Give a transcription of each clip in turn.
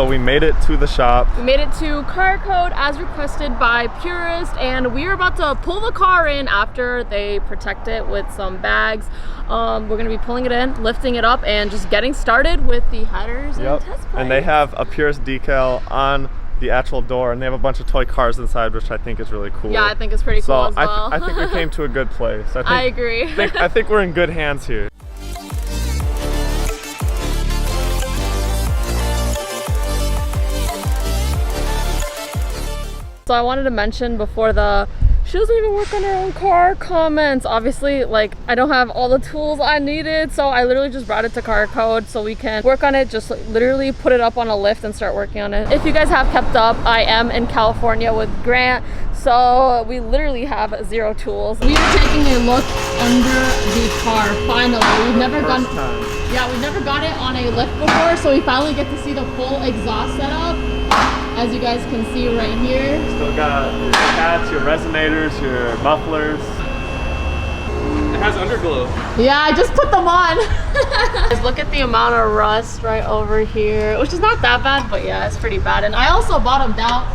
So we made it to the shop. We made it to Car Code as requested by Purist, and we are about to pull the car in after they protect it with some bags. We're gonna be pulling it in, lifting it up, and just getting started with the headers and test plates. And they have a Purist decal on the actual door, and they have a bunch of toy cars inside, which I think is really cool. Yeah, I think it's pretty cool as well. I think we came to a good place. I agree. I think we're in good hands here. So I wanted to mention before she doesn't even work on her own car comments. Obviously, like, I don't have all the tools I needed, so I literally just brought it to Car Code so we can work on it, just literally put it up on a lift and start working on it. If you guys have kept up, I am in California with Grant, so we literally have 0 tools. We are taking a look under the car, finally. We've never gone it on a lift before, so we finally get to see the full exhaust setup. As you guys can see right here. Still got your cats, your resonators, your mufflers. It has underglow. Yeah, I just put them on. Just look at the amount of rust right over here, which is not that bad, but yeah, it's pretty bad. And I also bottomed out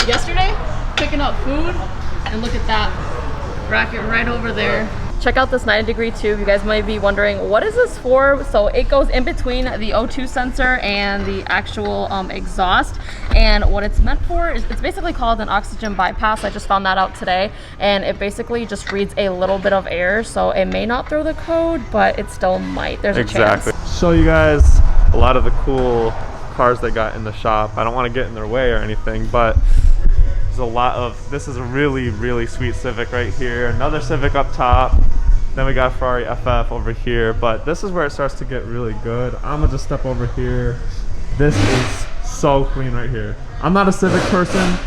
yesterday, picking up food, and look at that bracket right over there. Check out this 90-degree tube. You guys might be wondering, what is this for? So it goes in between the O2 sensor and the actual exhaust. And what it's meant for is, it's basically called an oxygen bypass. I just found that out today. And it basically just reads a little bit of air. So it may not throw the code, but it still might. There's a chance. Show you guys a lot of the cool cars they got in the shop. I don't want to get in their way or anything, but there's a lot of, this is a really sweet Civic right here. Another Civic up top. Then we got Ferrari FF over here, but this is where it starts to get really good. I'm gonna just step over here. This is so clean right here. I'm not a Civic person,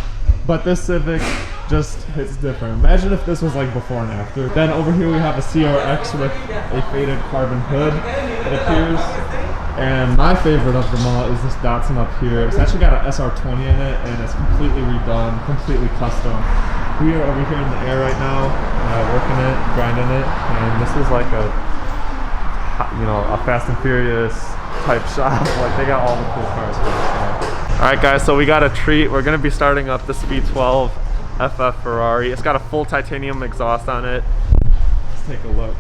but this Civic just hits different. Imagine if this was like before and after. Then over here we have a CRX with a faded carbon hood, it appears. And my favorite of them all is this Datsun up here. It's actually got an SR20 in it, and it's completely redone, completely custom. We are over here in the air right now, working it, grinding it, and this is like a Fast and Furious type shop. Like, they got all the cool cars for this. All right, guys, so we got a treat. We're gonna be starting up this V12 FF Ferrari. It's got a full titanium exhaust on it. Let's take a look.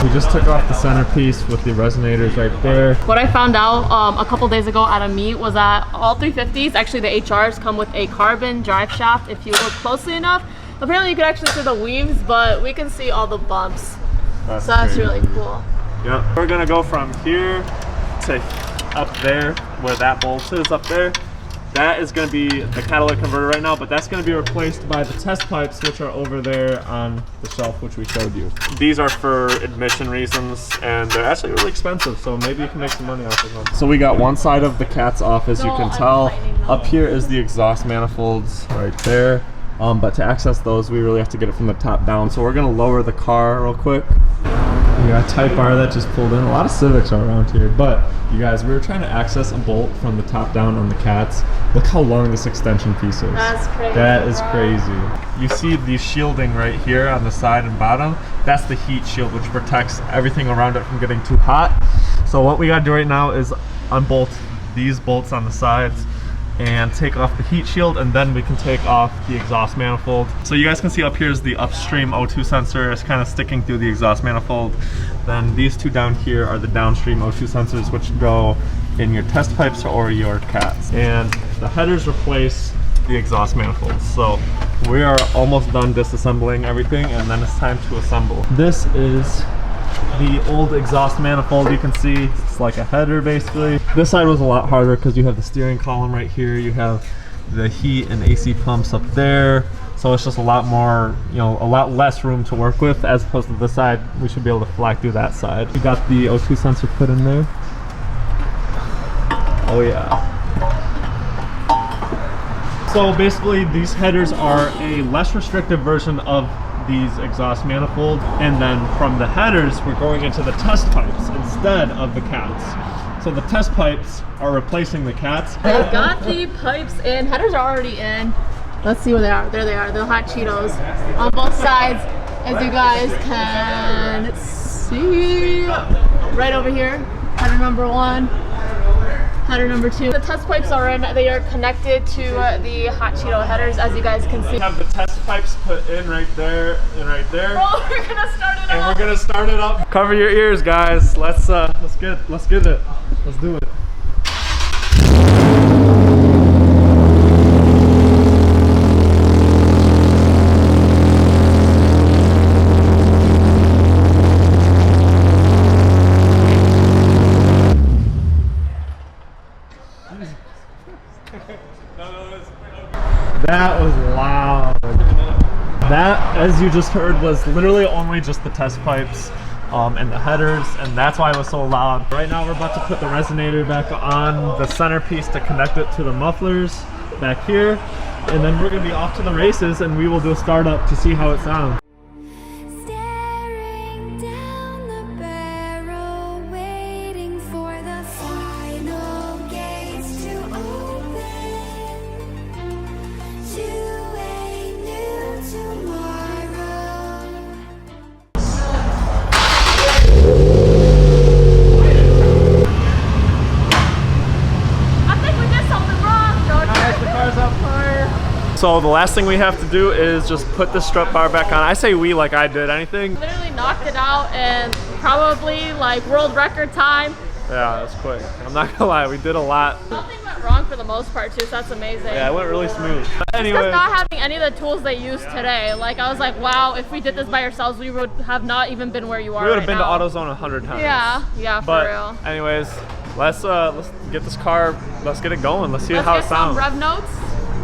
We just took off the centerpiece with the resonators right there. What I found out a couple days ago at a meet was that all 350s, actually the HRs, come with a carbon drive shaft if you look closely enough. Apparently you could actually see the weaves, but we can see all the bumps. That's really cool. Yep. We're gonna go from here to up there, where that bolt is up there. That is going to be the catalytic converter right now, but that's going to be replaced by the test pipes, which are over there on the shelf, which we showed you. These are for admission reasons, and they're actually really expensive, so maybe you can make some money off of them. So we got one side of the cat's off, as you can tell. Up here is the exhaust manifolds right there. But to access those, we really have to get it from the top down. So we're going to lower the car real quick. We got Type R that just pulled in. A lot of Civics are around here, but you guys, we were trying to access a bolt from the top down on the cats. Look how long this extension piece is. That's crazy. That is crazy. You see the shielding right here on the side and bottom. That's the heat shield, which protects everything around it from getting too hot. So what we got to do right now is unbolt these bolts on the sides and take off the heat shield, and then we can take off the exhaust manifold. So you guys can see up here is the upstream O2 sensor. It's kind of sticking through the exhaust manifold. Then these two down here are the downstream O2 sensors, which go in your test pipes or your cats. And the headers replace the exhaust manifolds. So we are almost done disassembling everything, and then it's time to assemble. This is the old exhaust manifold. You can see it's like a header basically. This side was a lot harder because you have the steering column right here, you have the heat and AC pumps up there, so it's just a lot more, a lot less room to work with, as opposed to this side. We should be able to fly through that side. We got the O2 sensor put in there. Oh yeah. So basically these headers are a less restrictive version of these exhaust manifold, and then from the headers we're going into the test pipes instead of the cats. So So the test pipes are replacing the cats. They got the pipes in. Headers are already in. Let's see where they are. There they are. The hot Cheetos on both sides, as you guys can see. Right over here. Header number 1. Header number 2. The test pipes are in. They are connected to the hot Cheeto headers, as you guys can see. We have the test pipes put in right there and right there. Oh, we're gonna start it up. And we're gonna start it up. Cover your ears, guys. Let's get it. Let's do it. That was loud. That, as you just heard, was literally only just the test pipes and the headers, and that's why it was so loud. Right now we're about to put the resonator back on the centerpiece to connect it to the mufflers back here, and then we're going to be off to the races, and we will do a startup to see how it sounds. So the last thing we have to do is just put the strut bar back on. I say we like I did. Anything? Literally knocked it out in probably like world record time. Yeah, that's quick. I'm not gonna lie, we did a lot. Nothing went wrong for the most part too, so that's amazing. Yeah, it went really smooth. Anyway, just not having any of the tools they used today, like I was like, wow, if we did this by ourselves, we would have not even been where you are. We would have right been now. to AutoZone 100 times. Yeah, for real. Anyways, let's get this car. Let's get it going. Let's see how it sounds. Rev notes.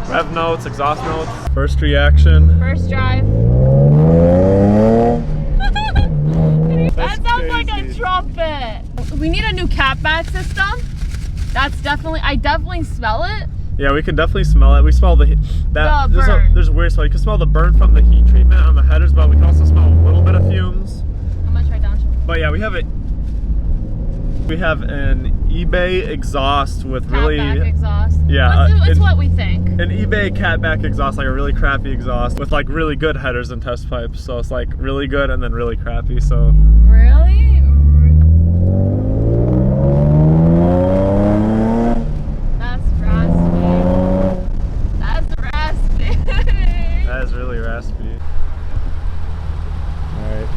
Rev notes, exhaust notes. First reaction. First drive. That sounds like a trumpet. We need a new catback system. That's definitely, I definitely smell it. Yeah, we can definitely smell it. We smell the burn. There's a weird smell. You can smell the burn from the heat treatment on the headers, but we can also smell a little bit of fumes. I'm gonna try down. But yeah, we have an eBay exhaust with really catback exhaust. Yeah, it's what we think. An eBay catback exhaust, like a really crappy exhaust with like really good headers and test pipes. So it's like really good and then really crappy. So really. That is really raspy. Alright.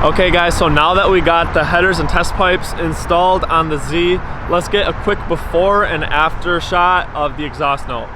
Okay guys, so now that we got the headers and test pipes installed on the Z, let's get a quick before and after shot of the exhaust note.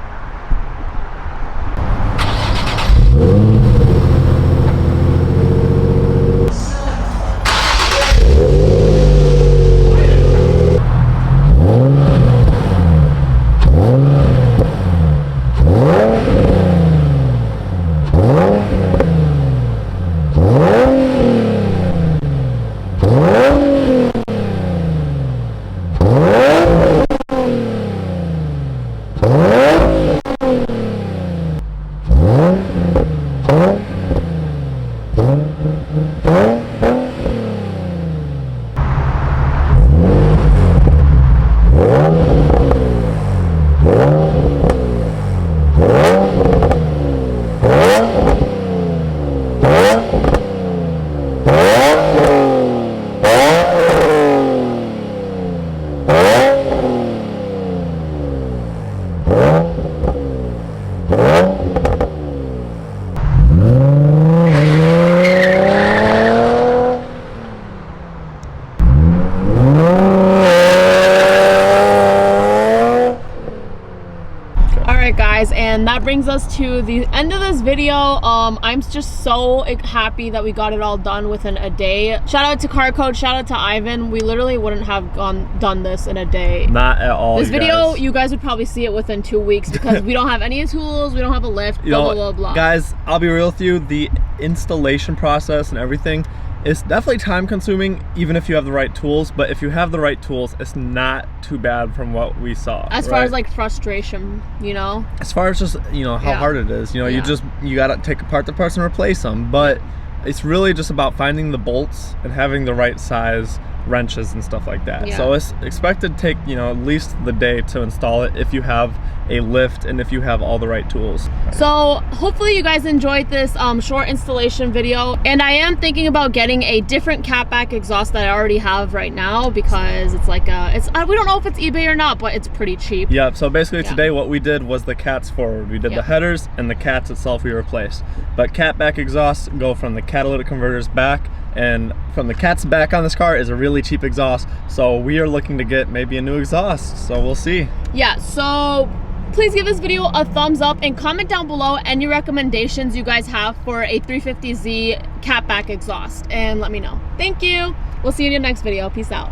And that brings us to the end of this video. I'm just so happy that we got it all done within a day. Shout out to Car Code, shout out to Ivan. We literally wouldn't have done this in a day. Not at all. This video, you guys would probably see it within 2 weeks because we don't have any tools, we don't have a lift, blah, blah, blah, blah. Guys, I'll be real with you, the installation process and everything, It's definitely time consuming even if you have the right tools, but if you have the right tools, it's not too bad from what we saw. As far as like frustration, you know? As far as just, you know, how hard it is, you know, you gotta take apart the parts and replace them, but it's really just about finding the bolts and having the right size wrenches and stuff like that. So it's expected to take, you know, at least the day to install it if you have a lift and if you have all the right tools. So hopefully you guys enjoyed this short installation video, and I am thinking about getting a different catback exhaust that I already have right now, because it's like we don't know if it's eBay or not, but it's pretty cheap. Yeah, so basically today what we did was the cats forward. We did the headers and the cats itself we replaced. But catback exhausts go from the catalytic converters back, and from the cat's back on this car is a really cheap exhaust. So we are looking to get maybe a new exhaust, so we'll see. Yeah, so please give this video a thumbs up and comment down below any recommendations you guys have for a 350Z catback exhaust, and let me know. Thank you. We'll see you in the next video. Peace out.